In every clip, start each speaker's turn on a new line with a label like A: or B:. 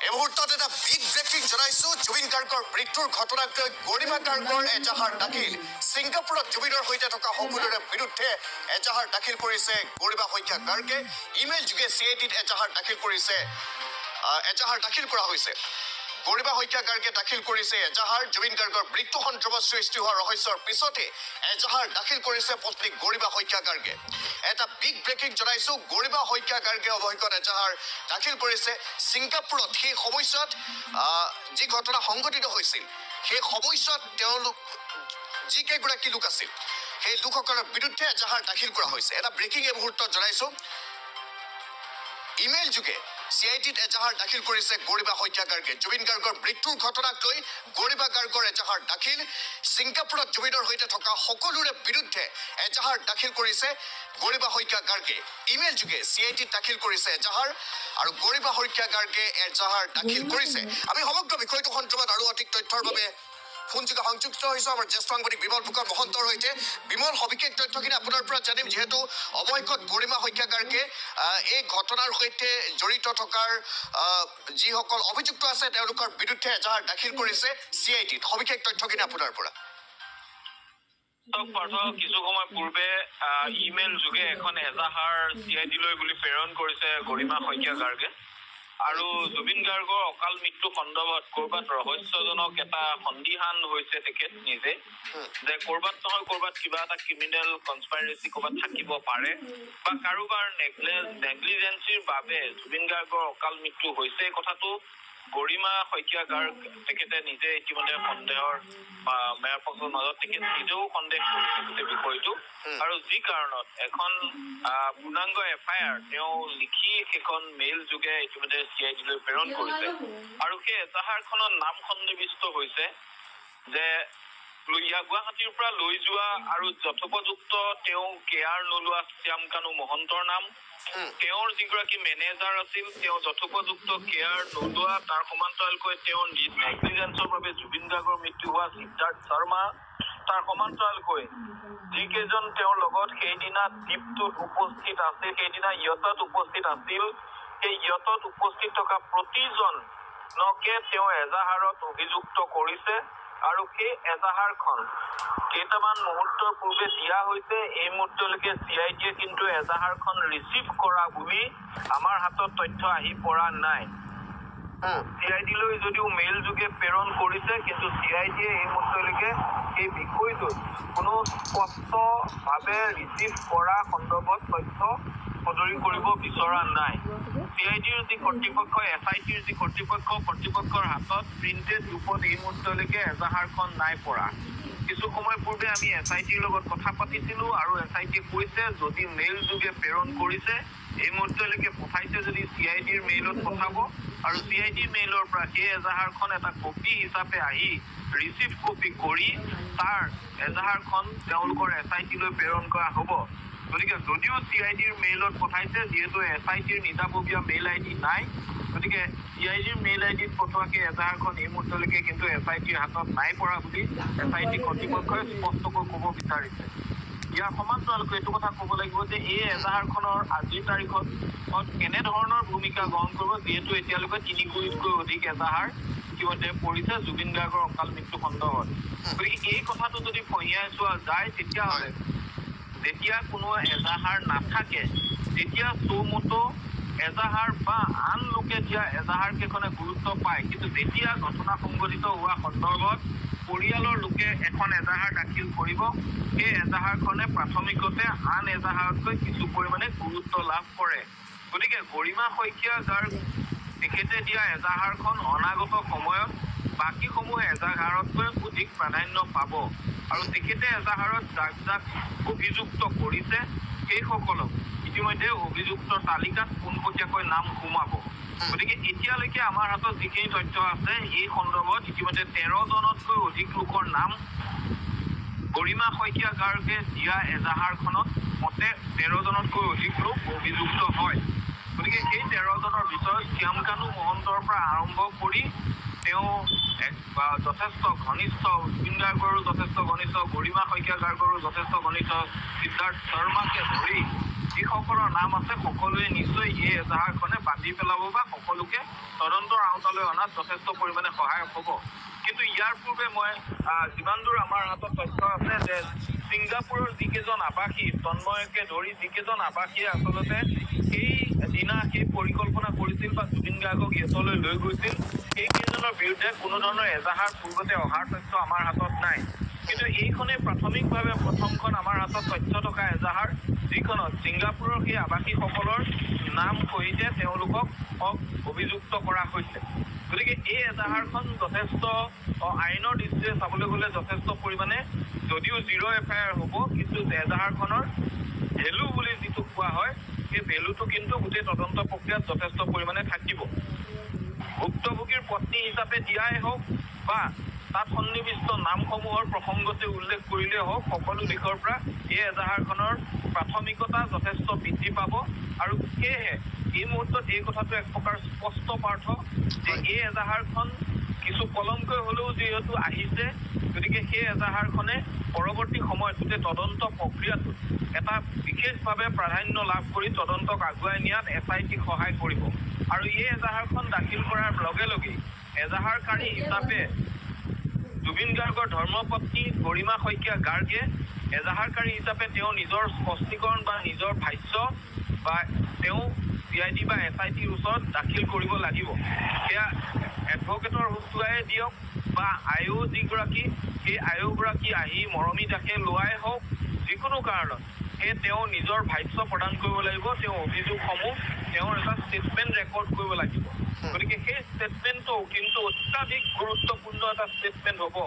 A: এই মুহূৰ্তত এটা বিগ ব্ৰেকিং জনাইছো জুবিন গাৰ্গৰ মৃত্যুৰ ঘটনাক লৈ গৰিমা গাৰ্গৰ এজাহাৰ দাখিল ছিংগাপুৰত জুবিনৰ সৈতে থকা সকলোৰে বিৰুদ্ধে এজাহাৰ দাখিল কৰিছে গৰিমা শইকীয়া গাৰ্গে ইমেইল যোগে CIDত এজাহাৰ দাখিল কৰা হৈছে গৰিমা শইকীয়া গাৰ্গে দাখিল কৰিছে এজাহাৰ জুবিন গাৰ্গৰ মৃত্যু সন্দৰ্ভত সৃষ্টি হোৱা ৰহস্যৰ পিছতে এজাহাৰ দাখিল কৰিছে পত্নী গৰিমা শইকীয়া গাৰ্গে এটা বিগ ব্ৰেকিং জনাইছো গৰিমা শইকীয়া গাৰ্গে অৱহিত এজাহাৰ দাখিল কৰিছে ছিংগাপুৰত সেই সময়ছোৱাত যি ঘটনা সংঘটিত হৈছিল সেই সময়ছোৱাত তেওঁলোক যি কেইগৰাকী লোক আছিল সেই লোকসকলৰ বিৰুদ্ধে এজাহাৰ দাখিল কৰা হৈছে এটা ব্ৰেকিং এই মুহূৰ্তত জনাইছো ইমেইল যোগে CIDত এজাহাৰ দাখিল কৰিছে গৰিমা শইকীয়া গাৰ্গে জুবিন গাৰ্গৰ মৃত্যুৰ ঘটনাক লৈ গৰিমা গাৰ্গৰ এজাহাৰ দাখিল ছিংগাপুৰত জুবিনৰ সৈতে থকা সকলোৰে বিৰুদ্ধে এজাহাৰ দাখিল কৰিছে গৰিমা শইকীয়া গাৰ্গে ইমেইল যোগে CIDত দাখিল কৰিছে এজাহাৰ আৰু গৰিমা শইকীয়া গাৰ্গে এজাহাৰ দাখিল কৰিছে আমি সমগ্ৰ বিষয়টো সন্দৰ্ভত আৰু অধিক তথ্যৰ বাবে ফোনযোগে সংযুক্ত হৈছো আমাৰ জ্যেষ্ঠ সাংবাদিক বিমল ফুকন মহন্তৰ সৈতে বিমল সবিশেষ তথ্যখিনি আপোনাৰ পৰা জানিম যিহেতু অৱশেষত গৰিমা শইকীয়া গাৰ্গে এই ঘটনাৰ সৈতে জড়িত থকাৰ যিসকল অভিযুক্ত আছে তেওঁলোকৰ বিৰুদ্ধে এজাহাৰ দাখিল কৰিছে CIDত সবিশেষ তথ্যখিনি আপোনাৰ পৰা
B: কিছু সময় পূৰ্বে ইমেইল যোগে এখন এজাহাৰ CIDলৈ বুলি প্ৰেৰণ কৰিছে গৰিমা শইকীয়া গাৰ্গে আৰু জুবিন গাৰ্গৰ অকাল মৃত্যু সন্দৰ্ভত কৰবাত ৰহস্যজনক এটা সন্দিহান হৈছে তেখেত নিজে যে কৰবাত নহয় কৰবাত কিবা এটা ক্ৰিমিনেল কনস্পাইৰেচি কৰবাত থাকিব পাৰে বা কাৰোবাৰ নেগলিজেন্সিৰ বাবে জুবিন গাৰ্গৰ অকাল মৃত্যু হৈছে কথাটো গৰিমা শইকীয়া গাৰ্গ তেখেতে নিজে ইতিমধ্যে সন্দেহৰ মেয়ৰ পক্ষৰ মাজত তেখেত নিজেও সন্দেহ কৰিছে গোটেই বিষয়টো আৰু যি কাৰণত এখন পূৰ্ণাংগ FIR তেওঁ লিখি সেইখন মেইল যোগে ইতিমধ্যে CIDলৈ প্ৰেৰণ কৰিছে আৰু সেই এজাহাৰখনৰ নাম সন্নিৱিষ্ট হৈছে যে গুৱাহাটীৰ পৰা লৈ যোৱা আৰু যথোপযুক্ত তেওঁ কেয়াৰ নোলোৱা শ্যামকানু মহন্তৰ নাম তেওঁৰ যিগৰাকী মেনেজাৰ আছিল তেওঁ যথোপযুক্ত কেয়াৰ নোলোৱা তাৰ সমান্তৰালকৈ তেওঁৰ নেগলিজেন্সৰ বাবে জুবিন গাৰ্গৰ মৃত্যু হোৱা সিদ্ধাৰ্থ শৰ্মা তাৰ সমান্তৰালকৈ যিকেইজন তেওঁৰ লগত সেইদিনা দ্বীপটোত উপস্থিত আছিল সেইদিনা ইয়টত উপস্থিত আছিল সেই ইয়টত উপস্থিত থকা প্ৰতিজনকে তেওঁ এজাহাৰত অভিযুক্ত কৰিছে আৰু সেই এজাহাৰখন কেইটামান মুহূৰ্তৰ পূৰ্বে দিয়া হৈছে এই মুহূৰ্তলৈকে CIDয়ে কিন্তু এজাহাৰখন ৰিচিভ কৰা বুলি আমাৰ হাতত তথ্য আহি পৰা নাই CIDলৈ যদিও মেইল যোগে প্ৰেৰণ কৰিছে কিন্তু CIDয়ে এই মুহূৰ্তলৈকে এই বিষয়টোত কোনো স্পষ্টভাৱে ৰিচিভ কৰা সন্দৰ্ভত তথ্য সদৰি কৰিব বিচৰা নাই CIDৰ যি কৰ্তৃপক্ষ SITৰ যি কৰ্তৃপক্ষৰ হাতত প্ৰিণ্টেড ৰূপত এই মুহূৰ্তলৈকে এজাহাৰখন নাই পৰা কিছু সময় পূৰ্বে আমি SITৰ লগত কথা পাতিছিলো আৰু SITয়ে কৈছে যদি মেইল যোগে প্ৰেৰণ কৰিছে এই মুহূৰ্তলৈকে পঠাইছে যদি CIDৰ মেইলত পঠাব আৰু CIDৰ মেইলৰ পৰা সেই এজাহাৰখন এটা কপি হিচাপে আহি ৰিচিভ কপি কৰি তাৰ এজাহাৰখন তেওঁলোকৰ SITলৈ প্ৰেৰণ কৰা হ'ব গতিকে যদিও CIDৰ মেইলত পঠাইছে যিহেতু SITৰ নিজাববীয়া মেইল ID নাই গতিকে CIDৰ মেইল IDত পঠোৱাকে এজাহাৰখন এই মুহূৰ্তলৈকে কিন্তু SITৰ হাতত নাই পৰা বুলি SIT কৰ্তৃপক্ষই স্পষ্টকৈ ক'ব বিচাৰিছে ইয়াৰ সমান্তৰালকৈ এইটো কথা ক'ব লাগিব যে এই এজাহাৰখনৰ আজিৰ তাৰিখত কেনেধৰণৰ ভূমিকা গ্ৰহণ কৰিব যিহেতু এতিয়ালৈকে 3 কোটিতকৈ অধিক এজাহাৰ ইতিমধ্যে পৰিছে জুবিন গাৰ্গৰ অকাল মৃত্যু সন্দৰ্ভত গতিকে এই কথাটো যদি ফঁহিয়াই চোৱা যায় তেতিয়াহ'লে যেতিয়া কোনো এজাহাৰ নাথাকে তেতিয়া চৌমতো এজাহাৰ বা আন লোকে দিয়া এজাহাৰ কেইখনে গুৰুত্ব পায় কিন্তু যেতিয়া ঘটনা সংঘটিত হোৱা সন্দৰ্ভত পৰিয়ালৰ লোকে এখন এজাহাৰ দাখিল কৰিব সেই এজাহাৰখনে প্ৰাথমিকতে আন এজাহাৰতকৈ কিছু পৰিমাণে গুৰুত্ব লাভ কৰে গতিকে গৰিমা শইকীয়া গাৰ্গ তেখেতে দিয়া এজাহাৰখন অনাগত সময়ত বাকীসমূহ এজাহাৰতকৈ অধিক প্ৰাধান্য পাব আৰু তেখেতে এজাহাৰত যাক অভিযুক্ত কৰিছে সেইসকলক ইতিমধ্যে অভিযুক্তৰ তালিকাত পোনপটীয়াকৈ নাম সোমাব গতিকে এতিয়ালৈকে আমাৰ হাতত যিখিনি তথ্য আছে এই সন্দৰ্ভত ইতিমধ্যে 13জনতকৈ অধিক লোকৰ নাম গৰিমা শইকীয়া গাৰ্গে দিয়া এজাহাৰখনত মতে 13জনতকৈ অধিক লোক অভিযুক্ত হয় গতিকে সেই 13জনৰ ভিতৰত শ্যামকানু মহন্তৰ পৰা আৰম্ভ কৰি তেওঁ যথেষ্ট ঘনিষ্ঠ, জুবিন গাৰ্গৰো যথেষ্ট ঘনিষ্ঠ, গৰিমা শইকীয়া গাৰ্গৰো যথেষ্ট ঘনিষ্ঠ, সিদ্ধাৰ্থ শৰ্মাকে ধৰি যিসকলৰ নাম আছে সকলোৱে নিশ্চয় এই এজাহাৰখনে বান্ধি পেলাব বা সকলোকে তদন্তৰ আওতালৈ অনাত যথেষ্ট পৰিমাণে সহায়ক হ'ব। কিন্তু ইয়াৰ পূৰ্বে মই যিমান দূৰ আমাৰ হাতত তথ্য আছে যে ছিংগাপুৰৰ যিকেইজন আৱাসী, তন্ময়কে ধৰি যিকেইজন আৱাসীয়ে আচলতে সেই দিনা সেই পৰিকল্পনা কৰিছিল বা জুবিন গাৰ্গক ইহঁতলৈ লৈ গৈছিল, সেইকেইজনৰ বিৰুদ্ধে কোনো ধৰণৰ এজাহাৰ পূৰ্বতে অহাৰ তথ্য আমাৰ হাতত নাই। কিন্তু এইখনেই প্ৰাথমিকভাৱে প্ৰথমখন আমাৰ হাতত তথ্য থকা এজাহাৰ, যিখনত ছিংগাপুৰৰ সেই আৱাসীসকলৰ নাম সহিতে তেওঁলোকক অভিযুক্ত কৰা হৈছে। গতিকে এই এজাহাৰখন যথেষ্ট আইনৰ দৃষ্টিৰে চাবলৈ গ'লে যথেষ্ট পৰিমাণে যদিও 0 FIR হ'ব, কিন্তু এজাহাৰখনৰ ভেলু বুলি যিটো কোৱা হয় সেই ভেলুটো কিন্তু গোটেই তদন্ত প্ৰক্ৰিয়াত যথেষ্ট পৰিমাণে থাকিব। ভুক্তভোগীৰ পত্নী হিচাপে দিয়াই হওক বা তাত সন্নিৱিষ্ট নামসমূহৰ প্ৰসংগতে উল্লেখ কৰিলেই হওক, সকলো দিশৰ পৰা এই এজাহাৰখনৰ প্ৰাথমিকতা যথেষ্ট বৃদ্ধি পাব। আৰু সেয়েহে এই মুহূৰ্তত এই কথাটো এক প্ৰকাৰ স্পষ্ট পাৰ্থ যে এই এজাহাৰখন কিছু পলমকৈ হ'লেও যিহেতু আহিছে, গতিকে সেই এজাহাৰখনে পৰৱৰ্তী সময়ত গোটেই তদন্ত প্ৰক্ৰিয়াটোত এটা বিশেষভাৱে প্ৰাধান্য লাভ কৰি তদন্তক আগুৱাই নিয়াত SIT সহায় কৰিব। আৰু এই এজাহাৰখন দাখিল কৰাৰ লগে লগেই এজাহাৰকাৰী হিচাপে জুবিন গাৰ্গৰ ধৰ্মপত্নী গৰিমা শইকীয়া গাৰ্গে এজাহাৰকাৰী হিচাপে তেওঁ নিজৰ স্পষ্টীকৰণ বা নিজৰ ভাষ্য বা তেওঁ CID বা SITৰ ওচৰত দাখিল কৰিব লাগিব। সেয়া এডভকেটৰ হতুৱাই দিয়ক বা আয়ো যিগৰাকী, সেই আয়োগৰাকী আহি মৰমী দাসে লোৱাই হওক, যিকোনো কাৰণত তেওঁ নিজৰ ভাষ্য প্ৰদান কৰিব লাগিব। তেওঁ অভিযোগসমূহ তেওঁৰ এটা ষ্টেটমেণ্ট ৰেকৰ্ড কৰিব লাগিব। গতিকে সেই ষ্টেটমেণ্টটো কিন্তু অত্যাধিক গুৰুত্বপূৰ্ণ এটা ষ্টেটমেণ্ট হ'ব।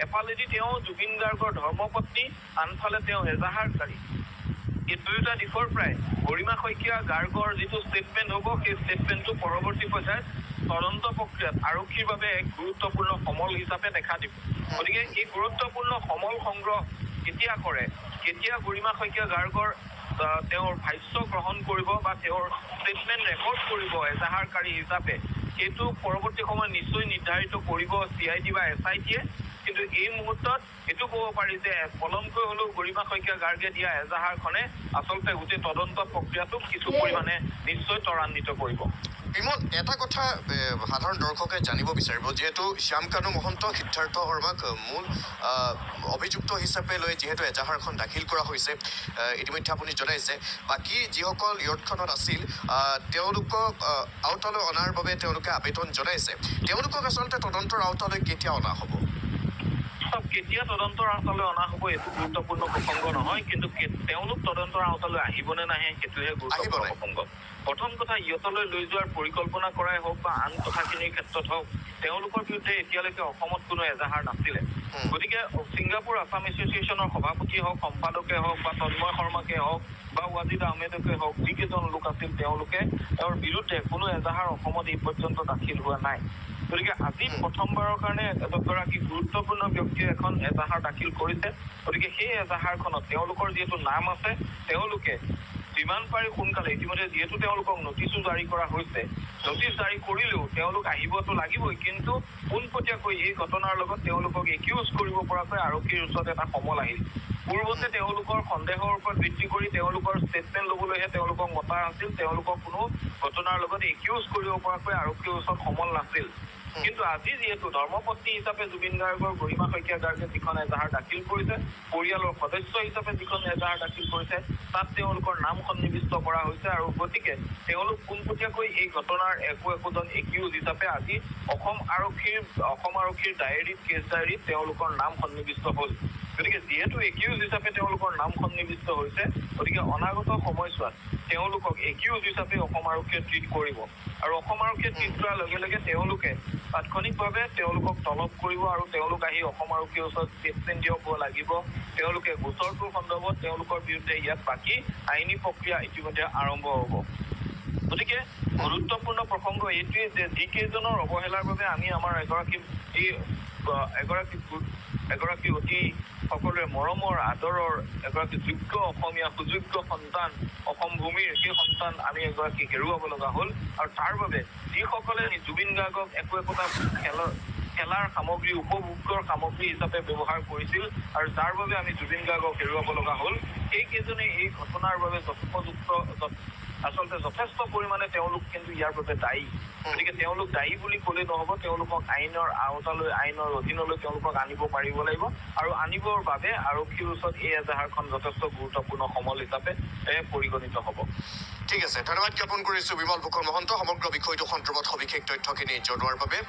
B: এফালেদি তেওঁ জুবিন গাৰ্গৰ ধৰ্মপত্নী, আনফালে তেওঁ এজাহাৰকাৰী। এই দুয়োটা দিশৰ পৰাই গৰিমা শইকীয়া গাৰ্গৰ যিটো ষ্টেটমেণ্ট হ'ব, সেই ষ্টেটমেণ্টটো পৰৱৰ্তী পৰ্যায়ত তদন্ত প্ৰক্ৰিয়াত আৰক্ষীৰ বাবে এক গুৰুত্বপূৰ্ণ সমল হিচাপে দেখা দিব। গতিকে এই গুৰুত্বপূৰ্ণ সমল সংগ্ৰহ কেতিয়া কৰে, কেতিয়া গৰিমা শইকীয়া গাৰ্গৰ তেওঁৰ ভাষ্য গ্ৰহণ কৰিব বা তেওঁৰ ষ্টেটমেণ্ট ৰেকৰ্ড কৰিব এজাহাৰকাৰী হিচাপে, সেইটো পৰৱৰ্তী সময়ত নিশ্চয় নিৰ্ধাৰিত কৰিব CID বা SITয়ে। কিন্তু এই মুহূৰ্তত এইটো ক'ব পাৰি যে পলমকৈ হ'লেও গৰিমা শইকীয়া গাৰ্গে দিয়া এজাহাৰখনে আচলতে গোটেই তদন্ত প্ৰক্ৰিয়াটোক কিছু পৰিমাণে নিশ্চয় ত্বৰান্বিত কৰিব।
A: বিমল, এটা কথা সাধাৰণ দৰ্শকে জানিব বিচাৰিব, যিহেতু শ্যামকানু মহন্ত, সিদ্ধাৰ্থ শৰ্মাক মূল অভিযুক্ত হিচাপে লৈ যিহেতু এজাহাৰখন দাখিল কৰা হৈছে, ইতিমধ্যে আপুনি জনাইছে, বাকী যিসকল ইয়ৰ্টখনত আছিল তেওঁলোকক আওতালৈ অনাৰ বাবে তেওঁলোকে আবেদন জনাইছে। তেওঁলোকক আচলতে তদন্তৰ আওতালৈ কেতিয়া অনা হ'ব?
B: কেতিয়া তদন্তৰ আওতালৈ অনা হ'ব এইটো গুৰুত্বপূৰ্ণ প্ৰসংগ নহয়, কিন্তু তেওঁলোক তদন্তৰ আওতালৈ আহিবনে নাহে সেইটোহে গুৰুত্বপূৰ্ণ প্ৰসংগ। প্ৰথম কথা, ইহঁতলৈ লৈ যোৱাৰ পৰিকল্পনা কৰাই হওক বা আন কথাখিনিৰ ক্ষেত্ৰত হওক, তেওঁলোকৰ বিৰুদ্ধে এতিয়ালৈকে অসমত কোনো এজাহাৰ নাছিলে। গতিকে ছিংগাপুৰ আছাম এছ'চিয়েশ্যনৰ সভাপতি হওক, সম্পাদকে হওক বা তন্ময় শৰ্মাকে হওক বা ৱাজিদ আহমেদকে হওক, যিকেইজন লোক আছিল তেওঁলোকে তেওঁৰ বিৰুদ্ধে কোনো এজাহাৰ অসমত এই পৰ্যন্ত দাখিল হোৱা নাই। গতিকে আজি প্ৰথমবাৰৰ কাৰণে এগৰাকী গুৰুত্বপূৰ্ণ ব্যক্তিয়ে এখন এজাহাৰ দাখিল কৰিছে। গতিকে সেই এজাহাৰখনত তেওঁলোকৰ যিহেতু নাম আছে, তেওঁলোকে যিমান পাৰি সোনকালে, ইতিমধ্যে যিহেতু তেওঁলোকক নটিচো জাৰি কৰা হৈছে, নটিচ জাৰি কৰিলেও তেওঁলোক আহিবতো লাগিবই, কিন্তু পোনপটীয়াকৈ এই ঘটনাৰ লগত তেওঁলোকক একিউজ কৰিব পৰাকৈ আৰক্ষীৰ ওচৰত এটা সমল আহিল। পূৰ্বতে তেওঁলোকৰ সন্দেহৰ ওপৰত ভিত্তি কৰি তেওঁলোকৰ ষ্টেটমেণ্ট ল'বলৈহে তেওঁলোকক মতা আছিল। তেওঁলোকক কোনো ঘটনাৰ লগত একিউজ কৰিব পৰাকৈ আৰক্ষীৰ ওচৰত সমল নাছিল। কিন্তু আজি যিহেতু ধৰ্মপত্নী হিচাপে জুবিন গাৰ্গৰ গৰিমা শইকীয়া গাৰ্গে যিখন এজাহাৰ দাখিল কৰিছে, পৰিয়ালৰ সদস্য হিচাপে যিখন এজাহাৰ দাখিল কৰিছে, তাত তেওঁলোকৰ নাম সন্নিৱিষ্ট কৰা হৈছে। আৰু গতিকে তেওঁলোক পোনপটীয়াকৈ এই ঘটনাৰ একোজন একিউজ হিচাপে আজি অসম আৰক্ষীৰ ডায়েৰীত, কেছ ডায়েৰীত তেওঁলোকৰ নাম সন্নিৱিষ্ট হ'ল। গতিকে যিহেতু একিউজ হিচাপে তেওঁলোকৰ নাম সন্নিৱিষ্ট হৈছে, গতিকে অনাগত সময়ছোৱাত তেওঁলোকক একিউজ হিচাপে অসম আৰক্ষীয়ে ট্ৰিট কৰিব। আৰু অসম আৰক্ষীয়ে ট্ৰিট কৰাৰ লগে লগে তেওঁলোকে তাৎক্ষণিকভাৱে তেওঁলোকক তলব কৰিব আৰু তেওঁলোক আহি অসম আৰক্ষীৰ ওচৰত ষ্টেটমেণ্ট দিব লাগিব। তেওঁলোকে গোচৰটোৰ সন্দৰ্ভত তেওঁলোকৰ বিৰুদ্ধে ইয়াত বাকী আইনী প্ৰক্ৰিয়া ইতিমধ্যে আৰম্ভ হ'ব। গতিকে গুৰুত্বপূৰ্ণ প্ৰসংগ এইটোৱে যে যিকেইজনৰ অৱহেলাৰ বাবে আমি আমাৰ এগৰাকী অতি সকলোৰে মৰমৰ আদৰৰ এগৰাকী যোগ্য অসমীয়া সুযোগ্য সন্তান অসম ভূমিৰ সেই সন্তান আমি এগৰাকী হেৰুৱাব লগা হ'ল আৰু তাৰ বাবে যিসকলে জুবিন গাৰ্গক একোটা খেলাৰ সামগ্ৰী উপভোগৰ সামগ্ৰী হিচাপে ব্যৱহাৰ কৰিছিল আৰু যাৰ বাবে আমি জুবিন গাৰ্গক হেৰুৱাব লগা হ'ল সেইকেইজনে এই ঘটনাৰ বাবে আচলতে যথেষ্ট পৰিমাণে তেওঁলোক কিন্তু ইয়াৰ বাবে দায়ী গতিকে তেওঁলোক দায়ী বুলি ক'লে নহ'ব তেওঁলোকক আইনৰ আওতালৈ আইনৰ অধীনলৈ তেওঁলোকক আনিব পাৰিব লাগিব আৰু আনিবৰ বাবে আৰক্ষীৰ ওচৰত এই এজাহাৰখন যথেষ্ট গুৰুত্বপূৰ্ণ সমল হিচাপে পৰিগণিত হ'ব
A: ঠিক আছে ধন্যবাদ জ্ঞাপন কৰিছোঁ বিমল ফুকন মহন্ত সমগ্ৰ বিষয়টো সন্দৰ্ভত সবিশেষ তথ্যখিনি জনোৱাৰ বাবে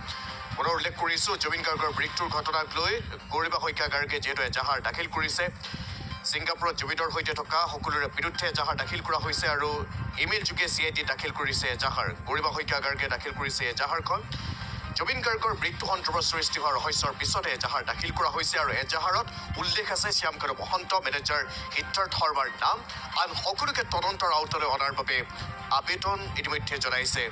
A: পুনৰ উল্লেখ কৰিছোঁ জুবিন গাৰ্গৰ মৃত্যুৰ ঘটনাক লৈ গৰিমা শইকীয়া গাৰ্গে যিহেতু এজাহাৰ দাখিল কৰিছে ছিংগাপুৰত জুবিনৰ সৈতে থকা সকলোৰে বিৰুদ্ধে এজাহাৰ দাখিল কৰা হৈছে আৰু ইমেইল যোগে CID দাখিল কৰিছে এজাহাৰ গৰিমা শইকীয়া গাৰ্গে দাখিল কৰিছে এজাহাৰখন জুবিন গাৰ্গৰ মৃত্যু সন্দৰ্ভত সৃষ্টি হোৱা ৰহস্যৰ পিছতে এজাহাৰ দাখিল কৰা হৈছে আৰু এজাহাৰত উল্লেখ আছে শ্যামকানু মহন্ত মেনেজাৰ সিদ্ধাৰ্থ শৰ্মাৰ নাম আন সকলোকে তদন্তৰ আওতালৈ অনাৰ বাবে আবেদন ইতিমধ্যে জনাইছে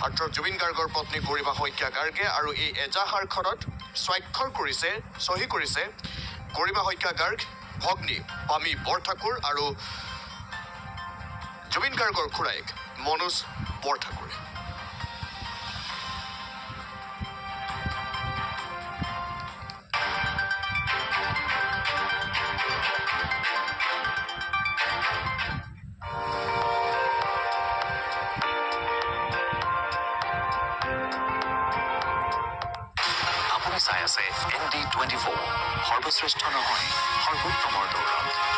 A: ডক্টৰ জুবিন গাৰ্গৰ পত্নী গৰিমা শইকীয়া গাৰ্গে আৰু এই এজাহাৰখনত স্বাক্ষৰ কৰিছে চহী কৰিছে গৰিমা শইকীয়া গাৰ্গ ভগ্নী পামী বৰঠাকুৰ আৰু জুবিন গাৰ্গৰ খুৰায়েক মনোজ বৰঠাকুৰে
C: চাই আছে ND24 সৰ্বশ্ৰেষ্ঠ নহয় সৰ্বোত্তমৰ দৌৰত